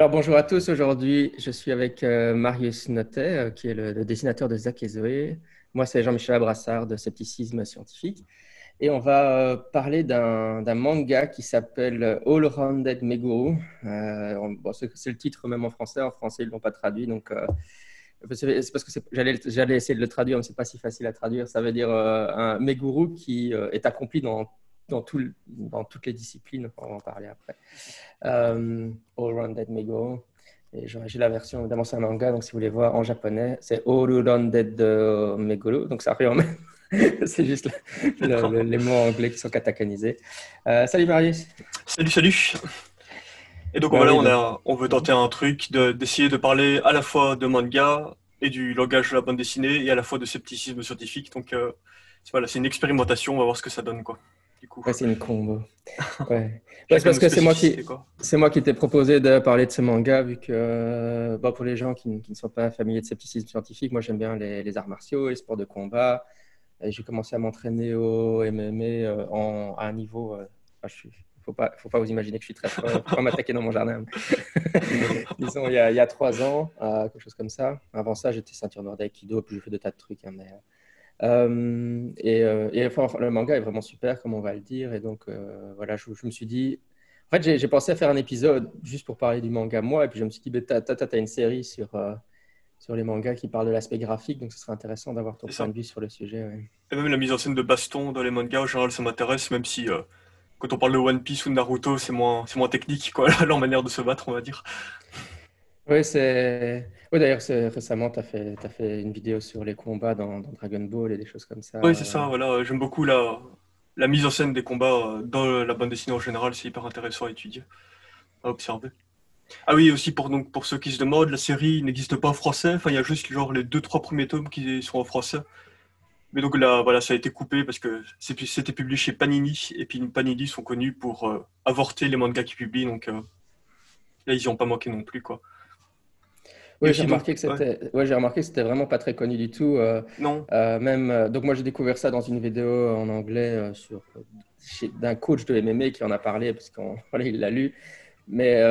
Alors bonjour à tous, aujourd'hui je suis avec Marius Notet, qui est le dessinateur de Zach et Zoé. Moi c'est Jean-Michel Abrassard de Scepticisme Scientifique. Et on va parler d'un manga qui s'appelle All Rounded Meguru. Bon, c'est le titre même en français. En français ils ne l'ont pas traduit, donc c'est parce que j'allais essayer de le traduire, mais c'est pas si facile à traduire. Ça veut dire un Meguru qui est accompli dans toutes les disciplines. On va en parler après. All Rounded Meguru. Et j'ai la version, évidemment, c'est un manga, donc si vous voulez voir en japonais, c'est All Rounded Meguru. Donc ça revient même. C'est juste les mots anglais qui sont katakanisés. Salut Marius. Salut, salut. Et donc Bah voilà, oui, donc. on veut tenter un truc d'essayer de parler à la fois de manga et du langage de la bande dessinée et à la fois de scepticisme scientifique. Donc voilà, c'est une expérimentation, on va voir ce que ça donne quoi. Du coup, Ouais, c'est une combo. Ouais. Ouais, c'est chacun parce nos que spécificités quoi. c'est moi qui t'ai proposé de parler de ce manga, vu que bon, pour les gens qui ne sont pas familiers de scepticisme scientifique, moi j'aime bien les arts martiaux, les sports de combat. Et j'ai commencé à m'entraîner au MMA à un niveau. Enfin, faut pas vous imaginer que je suis très fort. Faut pas m'attaquer dans mon jardin. Disons, il y a 3 ans, quelque chose comme ça. Avant ça, j'étais ceinture noire d'aïkido, puis j'ai fait des tas de trucs, hein, et enfin, le manga est vraiment super, comme on va le dire. Et donc, voilà, je me suis dit. En fait, j'ai pensé à faire un épisode juste pour parler du manga, moi. Et puis, je me suis dit, bah, t'as une série sur les mangas qui parle de l'aspect graphique. Donc, ce serait intéressant d'avoir ton C'est point ça. de vue sur le sujet. Ouais. Et même la mise en scène de baston dans les mangas, en général, ça m'intéresse, même si quand on parle de One Piece ou de Naruto, c'est moins technique quoi, leur manière de se battre, on va dire. Oui, oui, d'ailleurs, récemment, t'as fait une vidéo sur les combats dans Dragon Ball et des choses comme Oui, ça. c'est ça, voilà, j'aime beaucoup la mise en scène des combats dans la bande dessinée en général, c'est hyper intéressant à étudier, à observer. Ah oui, aussi pour ceux qui se demandent, la série n'existe pas en français. Enfin, il y a juste genre les deux trois premiers tomes qui sont en français. Mais donc là, voilà, ça a été coupé parce que c'était publié chez Panini. Et puis Panini sont connus pour avorter les mangas qu'ils publient. Donc là, ils n'y ont pas manqué non plus, quoi. Et Oui, aussi donc, ouais, j'ai remarqué que c'était vraiment pas très connu du tout. non, Donc, moi, j'ai découvert ça dans une vidéo en anglais d'un coach de MMA qui en a parlé parce qu'il voilà, il l'a lu. Mais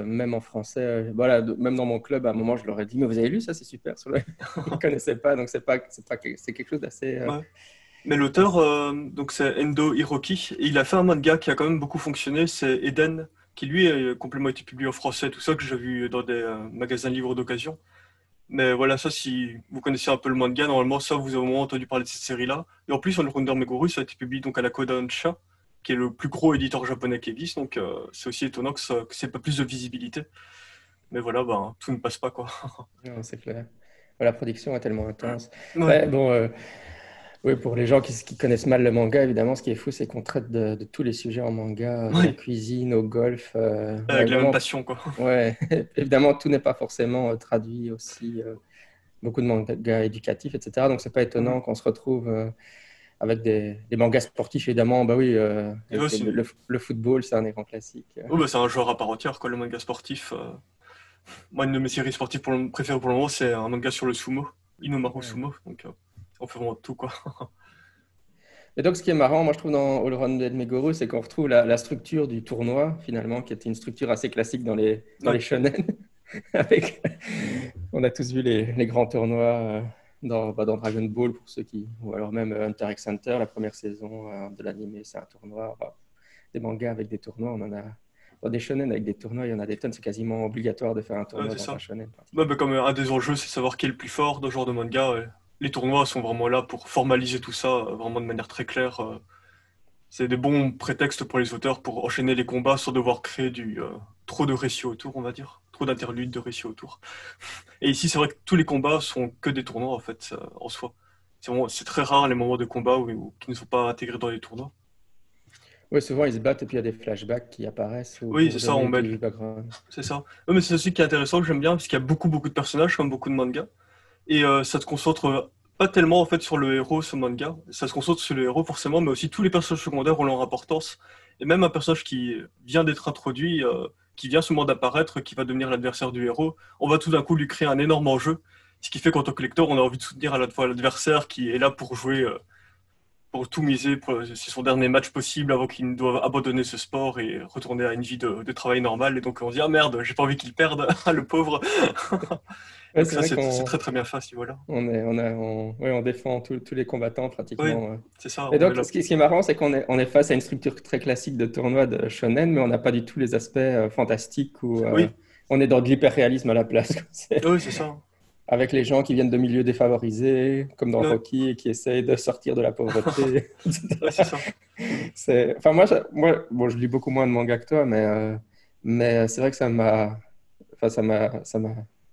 même en français, voilà, même dans mon club, à un moment, je leur ai dit, mais vous avez lu ça, c'est super. Ils ne connaissaient pas, donc c'est quelque chose d'assez. ouais. Mais l'auteur, donc c'est Endo Hiroki, et il a fait un manga qui a quand même beaucoup fonctionné, c'est Eden, qui lui a complètement été publié en français, tout ça, que j'ai vu dans des magasins livres d'occasion. Mais voilà, ça, si vous connaissez un peu le manga, normalement, ça, vous avez au moins entendu parler de cette série-là. Et en plus, All Rounder Meguru, ça a été publié donc à la Kodansha, qui est le plus gros éditeur japonais qui existe, donc c'est aussi étonnant que c'est pas plus de visibilité. Mais voilà, ben, tout ne passe pas, quoi. Non, c'est clair. La production est tellement intense. Ouais, Ouais, bon, oui, pour les gens qui connaissent mal le manga, évidemment, ce qui est fou, c'est qu'on traite de tous les sujets en manga, de la oui, cuisine au golf. Ouais, avec la même vraiment, passion, quoi. ouais. Évidemment, tout n'est pas forcément traduit aussi. Beaucoup de mangas éducatifs, etc. Donc, c'est pas Mhm. étonnant qu'on se retrouve avec des mangas sportifs, évidemment. Bah oui, Et avec aussi, le football, c'est un des grands classiques. oh, bah, c'est un genre à part entière, quoi, le manga sportif. Moi, une de mes séries sportives préférées pour le moment, c'est un manga sur le sumo, Inomaru Ouais. Sumo, donc on fait vraiment tout, quoi. Et donc, ce qui est marrant, moi, je trouve dans All Around the Meguru, c'est qu'on retrouve la structure du tournoi, finalement, qui était une structure assez classique dans les Ouais, shonen. Avec, on a tous vu les grands tournois dans Dragon Ball, pour ceux qui, ou alors même Hunter x Hunter, la première saison de l'anime, c'est un tournoi. Enfin, des mangas avec des tournois, on en a. Dans des shonen avec des tournois, il y en a des tonnes. C'est quasiment obligatoire de faire un ouais, tournoi c'est dans un ça. shonen, Ouais, pratiquement. bah, comme un des enjeux, c'est savoir qui est le plus fort dans ce genre de manga. Les tournois sont vraiment là pour formaliser tout ça, vraiment de manière très claire. C'est des bons prétextes pour les auteurs pour enchaîner les combats sans devoir créer trop de récits autour, on va dire. Trop d'interludes de récits autour. Et ici, c'est vrai que tous les combats sont que des tournois, en fait, en soi. C'est très rare les moments de combat qui ne sont pas intégrés dans les tournois. Oui, souvent ils se battent et puis il y a des flashbacks qui apparaissent ou Oui, c'est pour ça, on donner mêle. du background. C'est ça. Ouais, mais c'est aussi qui est intéressant, que j'aime bien, parce qu'il y a beaucoup de personnages, comme beaucoup de mangas. Et ça se concentre pas tellement en fait sur le héros, ce manga. Ça se concentre sur le héros forcément, mais aussi tous les personnages secondaires ont leur importance. Et même un personnage qui vient d'être introduit, qui vient seulement d'apparaître, qui va devenir l'adversaire du héros, on va tout d'un coup lui créer un énorme enjeu. Ce qui fait qu'en tant que lecteur, on a envie de soutenir à la fois l'adversaire qui est là pour jouer pour tout miser, c'est son dernier match possible avant qu'il ne doive abandonner ce sport et retourner à une vie de travail normale. Et donc on se dit, ah merde, j'ai pas envie qu'il perde, le pauvre. Ouais, Donc c'est ça, vrai c'est qu'on très très bien fait à ce niveau-là. ouais, on défend tous les combattants Oui, pratiquement. c'est ça, Et on est donc, là. ce qui est marrant, c'est on est face à une structure très classique de tournoi de shonen, mais on n'a pas du tout les aspects fantastiques où Oui, on est dans de l'hyperréalisme à la place. oui, c'est ça. Avec les gens qui viennent de milieux défavorisés, comme dans Ouais, Rocky, et qui essayent de sortir de la pauvreté, ouais, c'est ça. Enfin, moi, bon, je lis beaucoup moins de manga que toi, mais c'est vrai que enfin,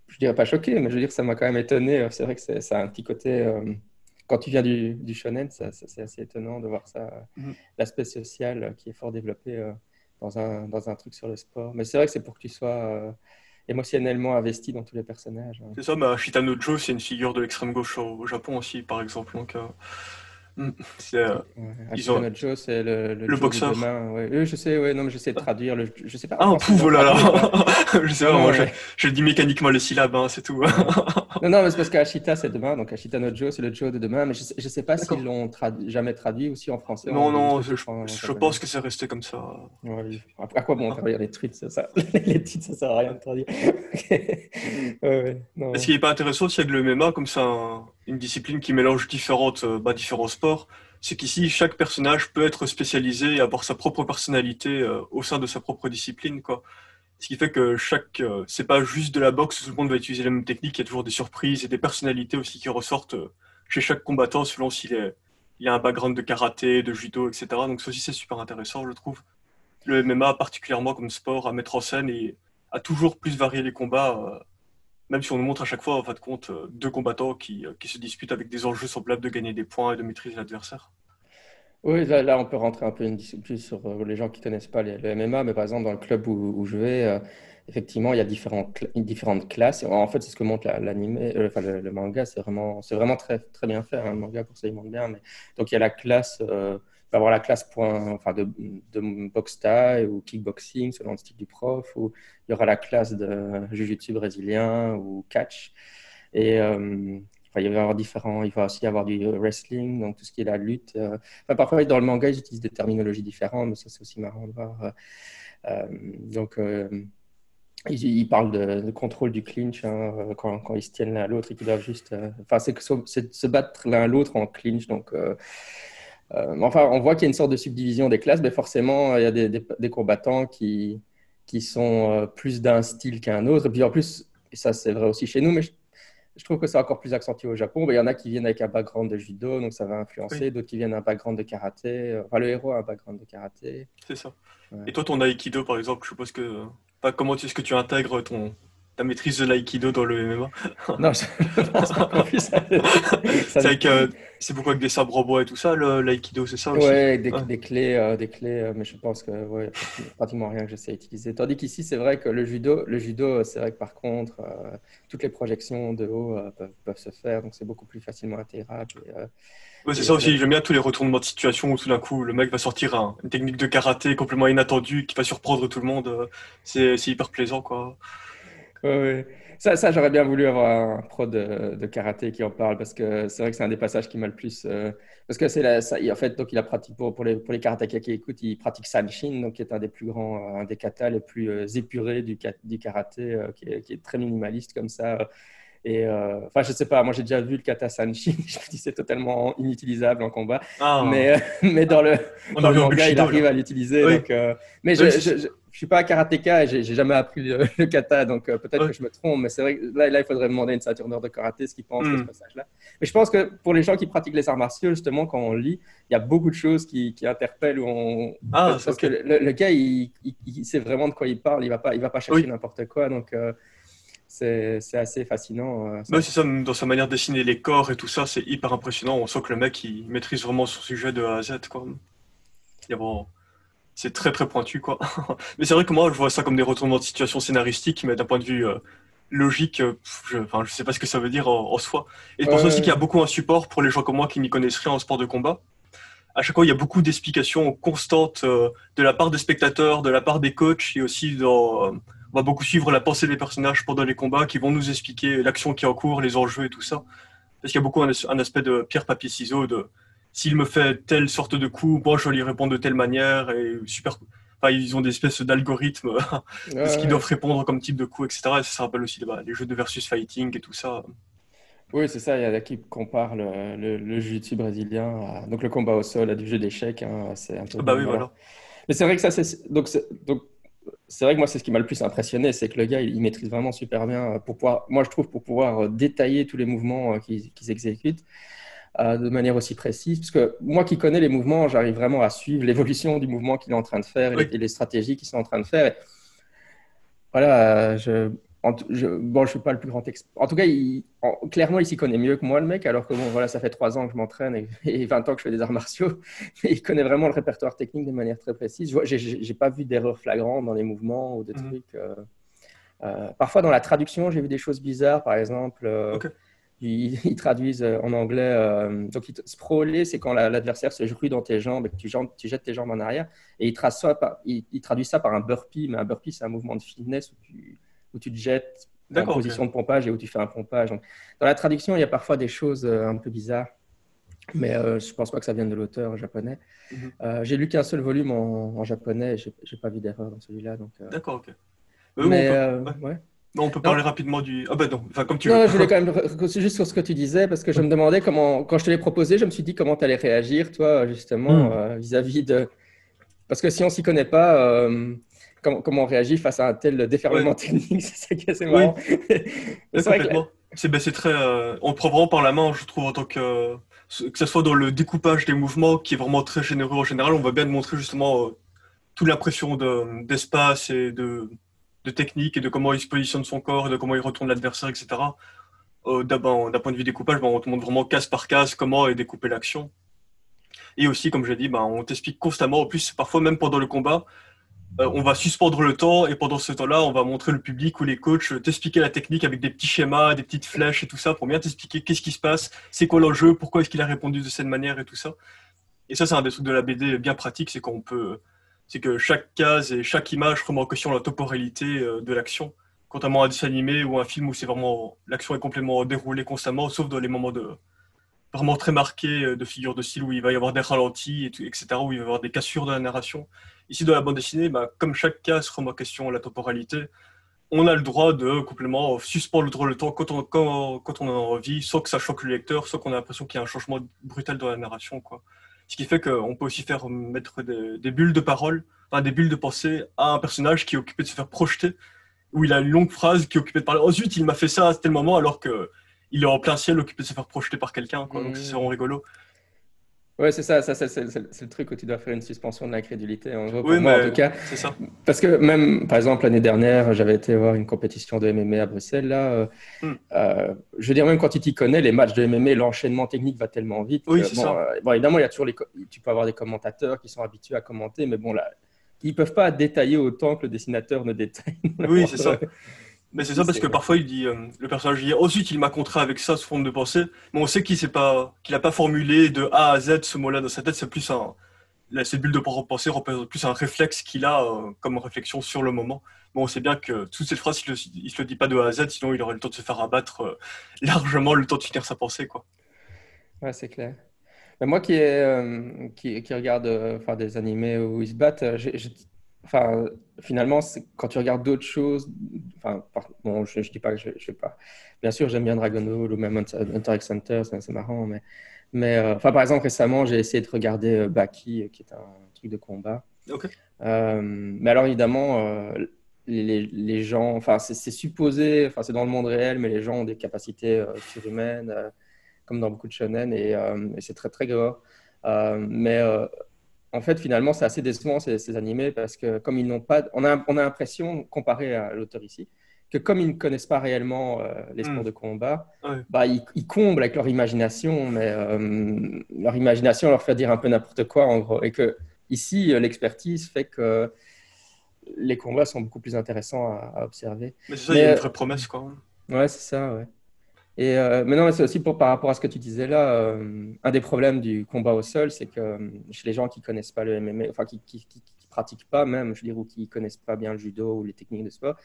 je dirais pas choqué, mais je veux dire, ça m'a quand même étonné. C'est vrai que ça a un petit côté, quand tu viens du shonen, c'est assez étonnant de voir ça, Mhm. l'aspect social qui est fort développé dans un truc sur le sport. Mais c'est vrai que c'est pour que tu sois émotionnellement investi dans tous les personnages, hein. C'est ça, bah, Shitano Joe, c'est une figure de l'extrême gauche au Japon aussi, par exemple. Donc, c'est, Ouais. ils ont Ashita no Joe, c'est le le Joe de boxeur. demain. Ouais. Je sais, ouais, non, mais j'essaie de traduire. Je sais pas en Ah, français, ils pouf, l'ont oh là là. traduit ou pas? Je sais Non, pas, moi, non, je dis mécaniquement les syllabes, hein, c'est tout. ouais. Non, non, mais c'est parce qu'Ashita, c'est demain. Donc, Ashita no Joe, c'est le Joe de demain. Mais je sais pas s'ils D'accord. l'ont jamais traduit ou si en français, Non, on dit juste non, le titre en je japonais. pense que c'est resté comme ça. Ouais. À quoi bon traduire les tweets, ça, les titres, ça sert à rien de traduire. Ok. Ouais, ouais, Et ce non. qui est pas intéressant aussi avec le MMA, comme c'est une discipline qui mélange différents sports, c'est qu'ici, chaque personnage peut être spécialisé et avoir sa propre personnalité au sein de sa propre discipline, quoi. Ce qui fait que c'est pas juste de la boxe, tout le monde va utiliser la même technique, il y a toujours des surprises et des personnalités aussi qui ressortent chez chaque combattant selon il y a un background de karaté, de judo, etc. Donc ça aussi c'est super intéressant, je trouve. Le MMA particulièrement comme sport à mettre en scène et à toujours plus varier les combats, même si on nous montre à chaque fois en fin de compte deux combattants qui se disputent avec des enjeux semblables de gagner des points et de maîtriser l'adversaire. Oui, là, on peut rentrer un peu une discipline sur les gens qui connaissent pas le MMA, mais par exemple, dans le club où je vais, effectivement, il y a différentes classes. Et en fait, c'est ce que montre l'animé, enfin, le manga, c'est vraiment très, très bien fait, hein, le manga, pour ça, il montre bien. Mais, donc, il y a la classe, il va y avoir la classe enfin, de boxe thaï ou kickboxing, selon le style du prof, ou il y aura la classe de jiu-jitsu brésilien ou catch. Et enfin, il va aussi y avoir du wrestling, donc tout ce qui est la lutte. Enfin, parfois, dans le manga, ils utilisent des terminologies différentes, mais ça, c'est aussi marrant de voir. Euh, donc, ils parlent de contrôle du clinch, hein, quand ils se tiennent l'un à l'autre et qu'ils doivent juste. Enfin, c'est de se battre l'un à l'autre en clinch. Donc, enfin, on voit qu'il y a une sorte de subdivision des classes, mais forcément, il y a des combattants qui sont plus d'un style qu'un autre. Et puis en plus, et ça, c'est vrai aussi chez nous, mais je trouve que c'est encore plus accentué au Japon. Ben, il y en a qui viennent avec un background de judo, donc ça va Oui, influencer. D'autres qui viennent d'un background de karaté. Enfin, le héros a un background de karaté. c'est ça. Ouais. Et toi, ton Aikido, par exemple, je suppose enfin, comment est-ce que tu intègres ta maîtrise de l'Aikido dans le MMA? Non, je ne pense pas qu'on puisse. Ça, C'est avec, c'est beaucoup avec des sabres en bois et tout ça, l'Aikido, c'est ça aussi? ouais, Ouais. des clés, mais je pense que ouais, pratiquement rien que j'essaie d'utiliser. Tandis qu'ici, c'est vrai que le judo, c'est vrai que par contre, toutes les projections de haut peuvent se faire, donc c'est beaucoup plus facilement intégrable. Ouais, c'est Et, ça aussi, j'aime bien tous les retournements de situation où tout d'un coup, le mec va sortir une technique de karaté complètement inattendue qui va surprendre tout le monde. C'est hyper plaisant, quoi. ouais, ouais. Ça, j'aurais bien voulu avoir un pro de karaté qui en parle parce que c'est vrai que c'est un des passages qui m'a le plus. Parce que en fait, donc il a pratiqué pour les karatékas qui écoutent, il pratique Sanshin, donc qui est un des plus grands, un des katas les plus épurés du karaté, qui est très minimaliste comme ça. Et enfin, je sais pas, moi j'ai déjà vu le kata Sanshin, je me dis c'est totalement inutilisable en combat, Ah, mais dans le, on dans le arrive au manga, il Bushido, arrive là. à l'utiliser. Oui, Donc, mais oui, je suis pas karatéka et j'ai jamais appris le kata, donc peut-être oui. que je me trompe, mais c'est vrai que là, il faudrait demander à une ceinture noire de karaté ce qu'il pense de ce Hmm. passage-là. Mais je pense que pour les gens qui pratiquent les arts martiaux, justement, quand on lit, il y a beaucoup de choses qui interpellent Ah, parce que ok. le gars, il sait vraiment de quoi il parle, il va pas chercher Oui. n'importe quoi, donc c'est assez fascinant. Bah, oui, c'est ça, même dans sa manière de dessiner les corps et tout ça, c'est hyper impressionnant. On sent que le mec, il maîtrise vraiment son sujet de A à Z, quoi. Il y a vraiment- C'est très très pointu, quoi. Mais c'est vrai que moi, je vois ça comme des retournements de situation scénaristiques, mais d'un point de vue logique, enfin, je sais pas ce que ça veut dire en soi. Et c'est pour ça aussi qu'il y a Ouais, beaucoup un support pour les gens comme moi qui n'y connaissent rien en sport de combat. À chaque fois, il y a beaucoup d'explications constantes de la part des spectateurs, de la part des coachs, et aussi on va beaucoup suivre la pensée des personnages pendant les combats qui vont nous expliquer l'action qui est en cours, les enjeux et tout ça. Parce qu'il y a beaucoup un aspect de pierre, papier, ciseaux, s'il me fait telle sorte de coup, moi je vais lui répondre de telle manière et super. Enfin, ils ont des espèces d'algorithmes Ouais, de ce qu'ils doivent ouais. répondre comme type de coup, etc. Et ça se rappelle aussi les jeux de versus fighting et tout ça. Oui, c'est ça. Il y a qui compare le jiu-jitsu brésilien, donc le combat au sol à du jeu d'échecs. Hein, c'est un peu Ah le bah même oui, malin. voilà. Mais c'est vrai que ça, donc c'est vrai que moi, c'est ce qui m'a le plus impressionné, c'est que le gars, il maîtrise vraiment super bien pour pouvoir, moi, je trouve, pour pouvoir détailler tous les mouvements qu'ils exécutent de manière aussi précise. Parce que moi qui connais les mouvements, j'arrive vraiment à suivre l'évolution du mouvement qu'il est en train de faire Oui. et les stratégies qu'ils sont en train de faire. Et voilà, bon, je suis pas le plus grand expert. En tout cas, clairement, il s'y connaît mieux que moi, le mec, alors que bon, voilà, ça fait 3 ans que je m'entraîne et 20 ans que je fais des arts martiaux. Et il connaît vraiment le répertoire technique de manière très précise. J'ai pas vu d'erreur flagrante dans les mouvements ou de Mhm. trucs. Parfois, dans la traduction, j'ai vu des choses bizarres. Par exemple, Ok. ils traduisent en anglais. Donc, sprawler, c'est quand l'adversaire se rue dans tes jambes et que tu jettes tes jambes en arrière. Et ils traduisent ça par un burpee. Mais un burpee, c'est un mouvement de fitness où tu te jettes en D'accord, ok. position de pompage et où tu fais un pompage. Donc, dans la traduction, il y a parfois des choses un peu bizarres. Mais je ne pense pas que ça vienne de l'auteur japonais. Mhm. J'ai lu qu'un seul volume en japonais et je n'ai pas vu d'erreur dans celui-là. Donc, D'accord, ok. On mais peut, ouais. ouais. Non, on peut parler Non, rapidement du. Ah bah non, enfin comme tu veux. non, je voulais quand même juste sur ce que tu disais, parce que je me demandais comment, quand je te l'ai proposé, je me suis dit comment tu allais réagir, toi, justement, Hmm. vis-à-vis de. Parce que si on s'y connaît pas, comment on réagit face à un tel Ouais. déferlement technique, c'est ça qui est assez marrant. Oui, Mais ouais, c'est vrai que. complètement. C'est très. On le prend vraiment par la main, je trouve, en tant que ce soit dans le découpage des mouvements, qui est vraiment très généreux en général, on va bien montrer justement toute l'impression d'espace et de technique et de comment il se positionne son corps, et de comment il retourne l'adversaire, etc. D'un point de vue découpage, on te montre vraiment case par case comment est découpée l'action. Et aussi, comme j'ai dit, on t'explique constamment, en plus, parfois même pendant le combat, on va suspendre le temps et pendant ce temps-là, on va montrer le public ou les coachs t'expliquer la technique avec des petits schémas, des petites flèches et tout ça pour bien t'expliquer qu'est-ce qui se passe, c'est quoi l'enjeu, pourquoi est-ce qu'il a répondu de cette manière et tout ça. Et ça, c'est un des trucs de la BD bien pratique, c'est que chaque case et chaque image remet en question la temporalité de l'action. Contrairement à un dessin animé ou un film où c'est vraiment l'action est complètement déroulée constamment, sauf dans les moments vraiment très marqués de figures de style où il va y avoir des ralentis, etc., où il va y avoir des cassures de la narration. Ici, dans la bande dessinée, comme chaque case remet en question la temporalité, on a le droit de complètement suspendre le temps quand on en a envie, sans que ça choque le lecteur, sans qu'on a l'impression qu'il y a un changement brutal dans la narration, quoi. Ce qui fait qu'on peut aussi faire mettre des bulles de parole, enfin des bulles de pensée à un personnage qui est occupé de se faire projeter, où il a une longue phrase qui est occupée de parler. Oh zut, il m'a fait ça à tel moment, alors que il est en plein ciel occupé de se faire projeter par quelqu'un, quoi. Donc c'est vraiment Hmm. rigolo. Ouais, c'est ça, c'est le truc où tu dois faire une suspension de l'incrédulité, en gros, pour Oui, moi en tout mais cas. c'est ça. Parce que même, par exemple, l'année dernière, j'avais été voir une compétition de MMA à Bruxelles, là. Hmm. Je veux dire, même quand tu t'y connais, les matchs de MMA, l'enchaînement technique va tellement vite Oui, que, c'est bon, ça. bon, évidemment, il y a toujours tu peux avoir des commentateurs qui sont habitués à commenter, mais bon, là, ils peuvent pas détailler autant que le dessinateur ne détaille dans le Oui, c'est ça. moindre. Mais c'est Si, ça parce que parfois il dit, le personnage dit, ensuite il m'a contraint avec ça sous forme de pensée, mais on sait qu'il a pas formulé de A à Z ce mot-là dans sa tête, c'est plus cette bulle de pensée représente plus un réflexe qu'il a comme réflexion sur le moment. Bon, on sait bien que toute cette phrase, il se le dit pas de A à Z, sinon il aurait le temps de se faire abattre largement le temps de finir sa pensée, quoi. Ouais, c'est clair. Mais moi qui regarde enfin, des animés où ils se battent, enfin, finalement, quand tu regardes d'autres choses, enfin, bon, je dis pas que je sais pas. Bien sûr, j'aime bien Dragon Ball ou même Hunter x Hunter, c'est marrant, mais enfin, par exemple, récemment, j'ai essayé de regarder Baki, qui est un truc de combat. Ok. Mais alors, évidemment, les gens, enfin, c'est supposé, enfin, c'est dans le monde réel, mais les gens ont des capacités surhumaines. Comme dans beaucoup de shonen, et c'est très très gore. Mais en fait, finalement, c'est assez décevant ces animés parce que comme ils n'ont pas, on a l'impression, comparé à l'auteur ici, que comme ils ne connaissent pas réellement les sports Hmm. de combat, Ouais. bah, ils comblent avec leur imagination, mais leur imagination leur fait dire un peu n'importe quoi en gros. Et que ici, l'expertise fait que les combats sont beaucoup plus intéressants à observer. Mais c'est ça, il y a une Mais vraie promesse, quoi. ouais, c'est ça, ouais. Et mais non, mais c'est aussi par rapport à ce que tu disais là, un des problèmes du combat au sol, c'est que chez les gens qui connaissent pas le MMA, enfin qui pratiquent pas même, je veux dire, ou qui connaissent pas bien le judo ou les techniques de sport,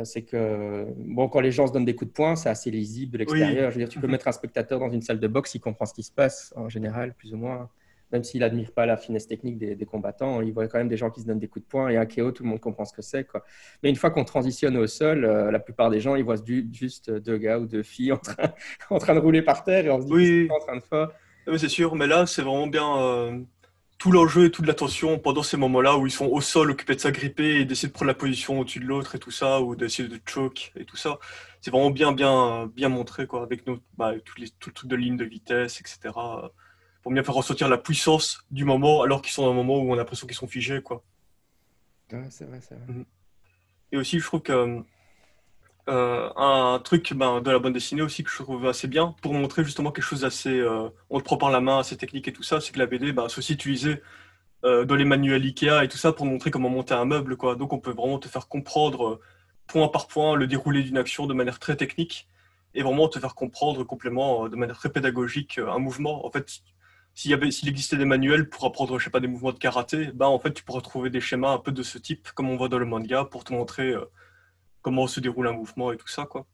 C'est que, bon, quand les gens se donnent des coups de poing, c'est assez lisible de Oui. l'extérieur. Je veux dire, tu peux mettre un spectateur dans une salle de boxe, il comprend ce qui se passe, en général, plus ou moins. Même s'il n'admire pas la finesse technique des combattants, il voit quand même des gens qui se donnent des coups de poing et un KO, tout le monde comprend ce que c'est, quoi. Mais une fois qu'on transitionne au sol, la plupart des gens, ils voient juste deux gars ou deux filles en train de rouler par terre et on se dit, qu'est-ce qu'ils sont Oui, en train de faire? oui, c'est sûr, mais là, c'est vraiment bien tout l'enjeu et toute l'attention pendant ces moments-là où ils sont au sol, occupés de s'agripper et d'essayer de prendre la position au-dessus de l'autre et tout ça, ou d'essayer de choke et tout ça. C'est vraiment bien montré, quoi, avec tout le truc de ligne de vitesse, etc. Pour bien faire ressentir la puissance du moment, alors qu'ils sont dans un moment où on a l'impression qu'ils sont figés, quoi. Ouais, c'est vrai, c'est vrai. Mhm. Et aussi, je trouve que un truc de la bande dessinée aussi que je trouve assez bien pour montrer justement quelque chose d'assez on te prend par la main, assez technique et tout ça, c'est que la BD c'est aussi utilisé dans les manuels Ikea et tout ça pour montrer comment monter un meuble, quoi. Donc on peut vraiment te faire comprendre point par point le déroulé d'une action de manière très technique et vraiment te faire comprendre complètement de manière très pédagogique un mouvement. En fait, s'il existait des manuels pour apprendre, je sais pas, des mouvements de karaté, en fait tu pourrais trouver des schémas un peu de ce type comme on voit dans le manga pour te montrer comment se déroule un mouvement et tout ça, quoi.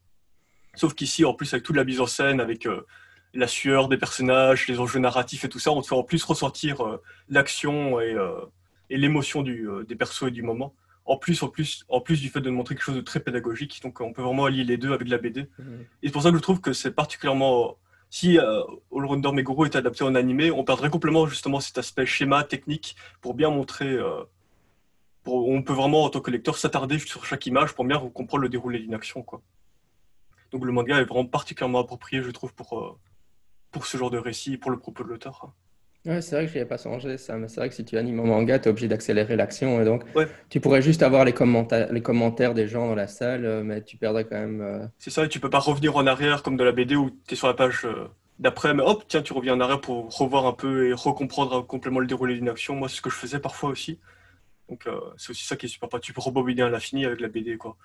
Sauf qu'ici, en plus, avec toute la mise en scène, avec la sueur des personnages, les enjeux narratifs et tout ça, on te fait en plus ressentir l'action et l'émotion des persos et du moment. En plus du fait de montrer quelque chose de très pédagogique, donc on peut vraiment allier les deux avec la BD. Mhm. Et c'est pour ça que je trouve que c'est particulièrement... Si All Rounder Meguro était adapté en animé, on perdrait complètement justement cet aspect schéma technique pour bien montrer... on peut vraiment, en tant que lecteur, s'attarder sur chaque image pour bien comprendre le déroulé d'une action, quoi. Donc le manga est vraiment particulièrement approprié, je trouve, pour ce genre de récit, pour le propos de l'auteur. Ouais, c'est vrai que je n'y avais pas songé, ça. Mais c'est vrai que si tu animes un manga, tu es obligé d'accélérer l'action. Et donc, Ouais, tu pourrais juste avoir les commentaires des gens dans la salle, mais tu perdrais quand même. c'est ça, et tu peux pas revenir en arrière comme dans la BD où tu es sur la page d'après, mais hop, tiens, tu reviens en arrière pour revoir un peu et recomprendre complètement le déroulé d'une action. Moi, c'est ce que je faisais parfois aussi. Donc c'est aussi ça qui est super pas. Tu peux rebobiner à l'infini avec la BD, quoi.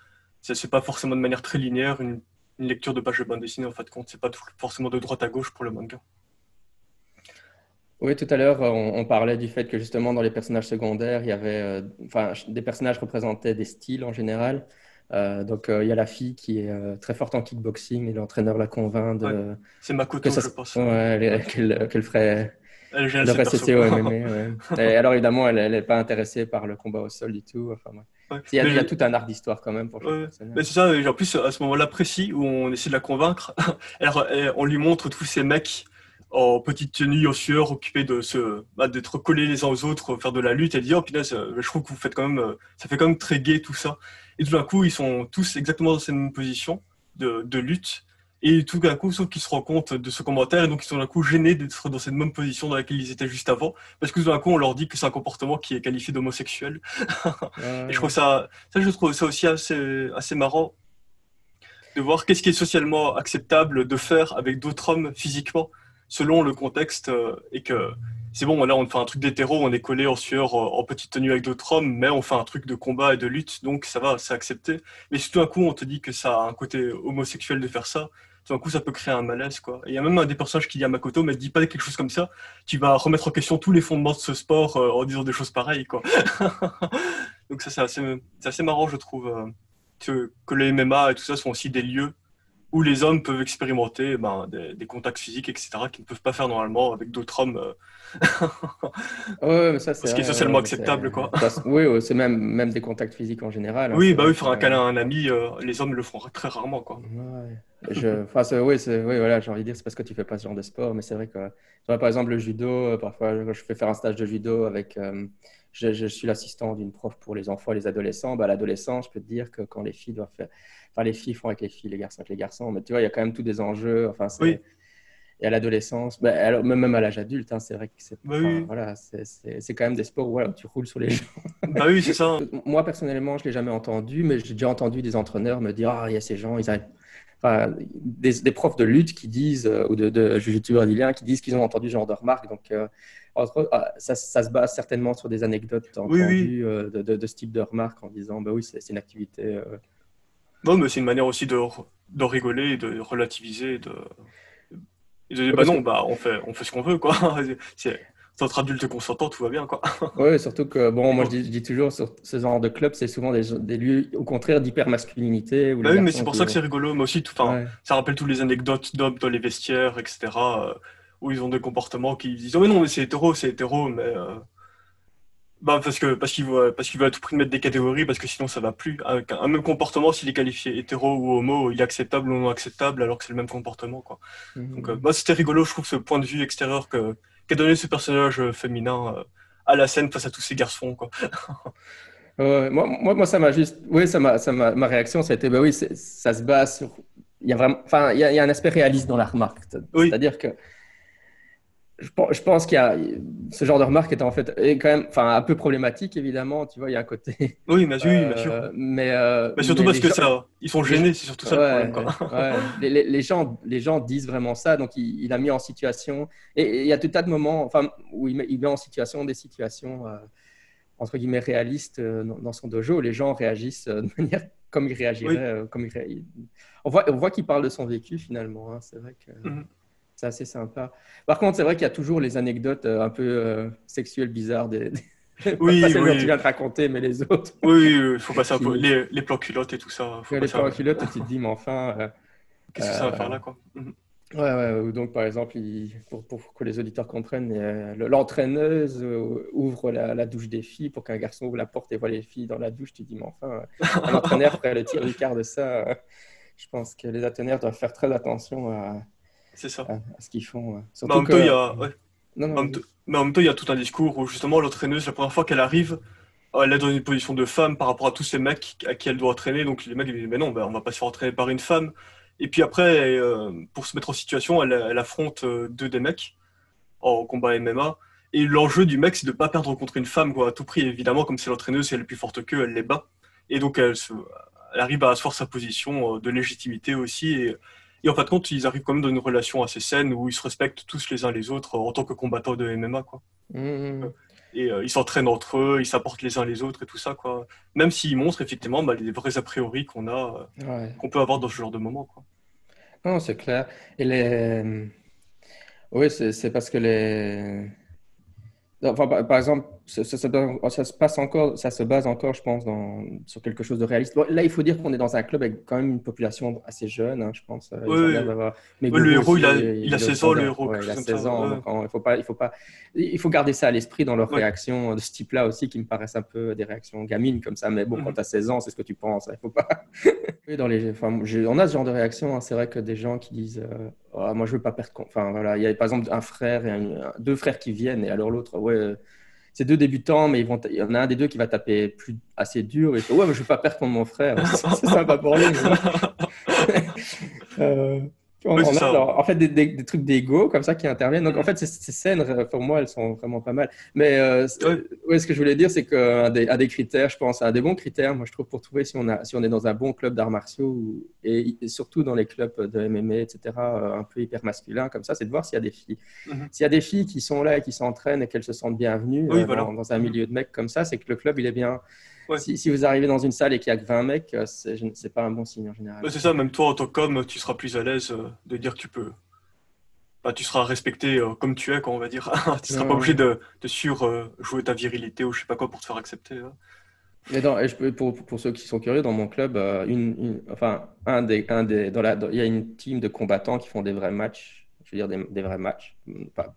C'est pas forcément de manière très linéaire, une lecture de page de bande dessinée, en fait, compte. C'est pas forcément de droite à gauche pour le manga. Oui, tout à l'heure, on parlait du fait que justement, dans les personnages secondaires, il y avait. Enfin, des personnages représentaient des styles en général. Donc, il y a la fille qui est très forte en kickboxing et l'entraîneur la convainc Ouais, c'est que Makoto, ça, je pense. ouais, qu'elle ferait. Elle est géniale, Elle cette devrait perso. cesser au MMA, ouais. Et alors, évidemment, elle n'est pas intéressée par le combat au sol du tout. Enfin, ouais. Ouais. Il y a tout un arc d'histoire quand même pour chaque Ouais. personnage. Mais c'est ça, et en plus, à ce moment-là précis où on essaie de la convaincre, on lui montre tous ces mecs en petite tenue, en sueur, occupés d'être collés les uns aux autres, faire de la lutte. Elle dit, oh punaise, je trouve que vous faites quand même, ça fait quand même très gai tout ça. Et tout d'un coup, ils sont tous exactement dans cette même position de lutte. Et tout d'un coup, sauf qu'ils se rendent compte de ce commentaire, et donc ils sont d'un coup gênés d'être dans cette même position dans laquelle ils étaient juste avant, parce que tout d'un coup, on leur dit que c'est un comportement qui est qualifié d'homosexuel. Et je trouve Ouais, je trouve ça aussi assez marrant de voir qu'est-ce qui est socialement acceptable de faire avec d'autres hommes physiquement, selon le contexte, et que c'est bon, là on fait un truc d'hétéro, on est collé en sueur, en petite tenue avec d'autres hommes, mais on fait un truc de combat et de lutte, donc ça va, c'est accepté. Mais si tout d'un coup on te dit que ça a un côté homosexuel de faire ça, tout d'un coup ça peut créer un malaise, quoi. Et il y a même un des personnages qui dit à Makoto, mais dis pas quelque chose comme ça, tu vas remettre en question tous les fondements de ce sport en disant des choses pareilles, quoi. Donc ça, c'est assez marrant, je trouve, que le MMA et tout ça sont aussi des lieux où les hommes peuvent expérimenter des contacts physiques, etc., qu'ils ne peuvent pas faire normalement avec d'autres hommes, ouais, mais ça, c'est ce qui est vrai. Ouais, socialement mais acceptable, quoi. oui, ouais, c'est même des contacts physiques en général, hein, Oui, c'est bah vrai oui, que. faire un câlin à un ami, les hommes le font très rarement, quoi. Ouais. Enfin, oui, voilà, j'ai envie de dire, c'est parce que tu fais pas ce genre de sport, mais c'est vrai que, tu vois, par exemple, le judo, parfois, je fais faire un stage de judo avec, je suis l'assistant d'une prof pour les enfants et les adolescents. Bah, à l'adolescence, je peux te dire que quand les filles doivent faire, enfin, les filles font avec les filles, les garçons avec les garçons, mais tu vois, il y a quand même tous des enjeux, enfin, Oui, et à l'adolescence, bah, alors, même à l'âge adulte, hein, c'est vrai que bah enfin, oui, voilà, c'est quand même des sports où voilà, tu roules sur les gens. bah oui, c'est ça. Moi, personnellement, je ne l'ai jamais entendu, mais j'ai déjà entendu des entraîneurs me dire, ah, il y a ces gens, ils arrivent. Enfin, des profs de lutte qui disent, ou de jiu-jitsu brésilien, qui disent qu'ils ont entendu ce genre de remarques. Donc, entre autres, ça se base certainement sur des anecdotes Oui, oui. entendues de ce type de remarques en disant, bah oui, c'est une activité. Non, mais c'est une manière aussi de rigoler, de relativiser, de dire, bah Parce que non, bah on fait ce qu'on veut, quoi. C'est, c'est entre adultes consentants, tout va bien, quoi. Oui, surtout que, bon, Mais moi bon. je dis toujours, sur ce genre de club, c'est souvent des lieux, au contraire, d'hypermasculinité, où Bah les oui, mais c'est garçons pour ça qui... que c'est rigolo. Mais aussi, enfin, Ouais. ça rappelle toutes les anecdotes d'hommes dans les vestiaires, etc., où ils ont des comportements qui disent, oh mais non, mais c'est hétéro, mais bah parce qu'il veut à tout prix mettre des catégories, parce que sinon ça va plus. Avec un même comportement, s'il est qualifié hétéro ou homo, il est acceptable ou non acceptable, alors que c'est le même comportement, quoi. Donc, Mhm. bah, c'était rigolo, je trouve, ce point de vue extérieur qu'a donné ce personnage féminin à la scène face à tous ces garçons, quoi. Ouais, moi, ça m'a juste... Oui, ma réaction, ça a été, bah oui, ça se base sur... Il y a vraiment... Enfin, il y a un aspect réaliste dans la remarque. Oui, C'est-à-dire que je pense qu'il y a ce genre de remarque est en fait est quand même, enfin, un peu problématique évidemment. Tu vois, il y a un côté, oui, bien sûr. Mais surtout mais parce que ça, ils sont gênés, c'est surtout ça le problème, quoi. les gens disent vraiment ça. Donc, il a mis en situation et il y a tout un tas de moments, enfin, où il met en situation des situations entre guillemets réalistes dans son dojo. Où les gens réagissent de manière comme ils Oui. réagiraient, on voit qu'il parle de son vécu finalement. Hein. C'est vrai que Mhm. c'est assez sympa. Par contre, c'est vrai qu'il y a toujours les anecdotes un peu sexuelles bizarres, pas Oui, celles dont tu oui. viens de raconter, mais les autres. Oui, faut passer un peu. Qui, Les plans culottes et tout ça, faut les passer plans un... en culotte, tu te dis, mais enfin. Qu'est-ce que ça va faire Euh, là, quoi. Mhm. ou donc, par exemple, pour que les auditeurs comprennent, l'entraîneuse ouvre la douche des filles pour qu'un garçon ouvre la porte et voit les filles dans la douche. Tu te dis, mais enfin, un entraîneur ferait le tir du quart de ça. Je pense que les entraîneurs doivent faire très attention C'est ça. à ce qu'ils font. Mais en Surtout même temps, il y que. a... ouais. Non, non, vas-y. Mais en même temps, il y a tout un discours où justement l'entraîneuse, la première fois qu'elle arrive, elle est dans une position de femme par rapport à tous ces mecs à qui elle doit entraîner. Donc les mecs ils disent, mais non, bah, on va pas se faire entraîner par une femme. Et puis après, pour se mettre en situation, elle affronte deux des mecs en combat MMA. Et l'enjeu du mec, c'est de pas perdre contre une femme, quoi, à tout prix. Évidemment, comme c'est l'entraîneuse, si elle est plus forte qu'eux, elle les bat. Et donc, elle arrive à asseoir sa position de légitimité aussi. Et en fin de compte, ils arrivent quand même dans une relation assez saine où ils se respectent tous les uns les autres en tant que combattants de MMA, quoi. Euh, Mhm. Et ils s'entraînent entre eux, ils s'apportent les uns les autres et tout ça, quoi. Même s'ils montrent effectivement bah, les vrais a priori Ouais. qu'on peut avoir dans ce genre de moment, quoi. Non, c'est clair. Et oui, c'est parce que enfin, par exemple, ça se passe encore, ça se base encore, je pense, sur quelque chose de réaliste. Bon, là, il faut dire qu'on est dans un club avec quand même une population assez jeune, hein, je pense. Oui, Ils ont oui, l'air oui. d'avoir. Ouais, le Meguro héros, aussi, il a il est au 16 ans, le standard. héros, quelque Ouais, il chose a comme ça. 16 ans, donc il faut garder ça à l'esprit dans leurs Ouais. réactions de ce type-là aussi, qui me paraissent un peu des réactions gamines comme ça. Mais bon, quand Mhm. tu as 16 ans, c'est ce que tu penses. Hein, il faut pas. Oui, enfin, on a ce genre de réaction. Hein. C'est vrai que des gens qui disent oh, moi, je veux pas perdre. Enfin, voilà. Il y a par exemple un frère et deux frères qui viennent, et alors l'autre, ouais, c'est deux débutants, mais il y en a un des deux qui va taper assez dur. Et il fait, ouais, mais je veux pas perdre contre mon frère. C'est sympa pour lui. Euh, Oui, c'est on a ça. en fait des trucs d'ego comme ça qui interviennent. Donc en Mhm. fait, ces scènes, pour moi, elles sont vraiment pas mal. Mais Ouais. ouais, ce que je voulais dire, c'est qu'un des critères, je pense, un des bons critères, moi je trouve, pour trouver si on est dans un bon club d'arts martiaux et surtout dans les clubs de MMA, etc., un peu hyper masculin comme ça, c'est de voir s'il y a des filles. Mhm. S'il y a des filles qui sont là et qui s'entraînent et qu'elles se sentent bienvenues Oui, voilà. dans un Mhm. milieu de mecs comme ça, c'est que le club, il est bien. Ouais. Si vous arrivez dans une salle et qu'il n'y a que 20 mecs, c'est pas un bon signe en général. Ouais, c'est ça, même toi, en tant qu'homme, tu seras plus à l'aise de dire que tu peux. Bah, tu seras respecté comme tu es, quoi, on va dire. Tu seras pas obligé Non. de jouer ta virilité ou je sais pas quoi pour te faire accepter, hein. Et pour ceux qui sont curieux, dans mon club, enfin, il y a une team de combattants qui font des vrais matchs. Je veux dire, des vrais matchs,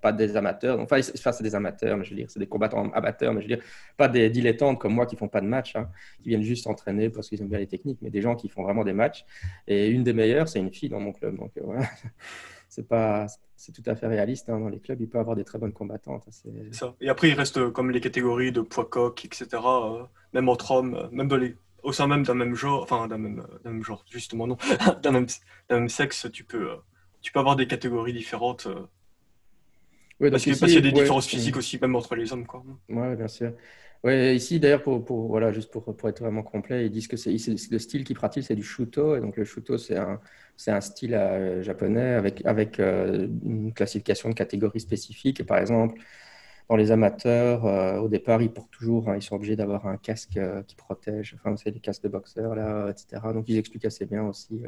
pas des amateurs. Enfin, c'est des amateurs, mais je veux dire, c'est des combattants amateurs, mais je veux dire, pas des dilettantes comme moi qui font pas de match, hein, qui viennent juste s'entraîner parce qu'ils aiment bien les techniques, mais des gens qui font vraiment des matchs. Et une des meilleures, c'est une fille dans mon club. Donc, voilà. C'est tout à fait réaliste. Hein. Dans les clubs, il peut y avoir des très bonnes combattantes. C'est ça. Et après, il reste comme les catégories de poids coq, etc. Même entre hommes, même au sein même d'un même genre, enfin d'un même genre, justement non, d'un même, d'un même sexe, tu peux avoir des catégories différentes Oui, donc parce qu'il y ici, a des ouais. différences physiques aussi, même entre les hommes, quoi. Ouais, bien sûr. Ouais, ici, d'ailleurs, voilà, juste pour être vraiment complet, ils disent que le style qu'ils pratiquent, c'est du Shuto. Et donc, le Shuto, c'est un style japonais avec une classification de catégories spécifiques. Et par exemple, dans les amateurs, au départ, ils portent toujours, hein, ils sont obligés d'avoir un casque qui protège. Enfin, c'est les casques de boxeur, là, etc. Donc, ils expliquent assez bien aussi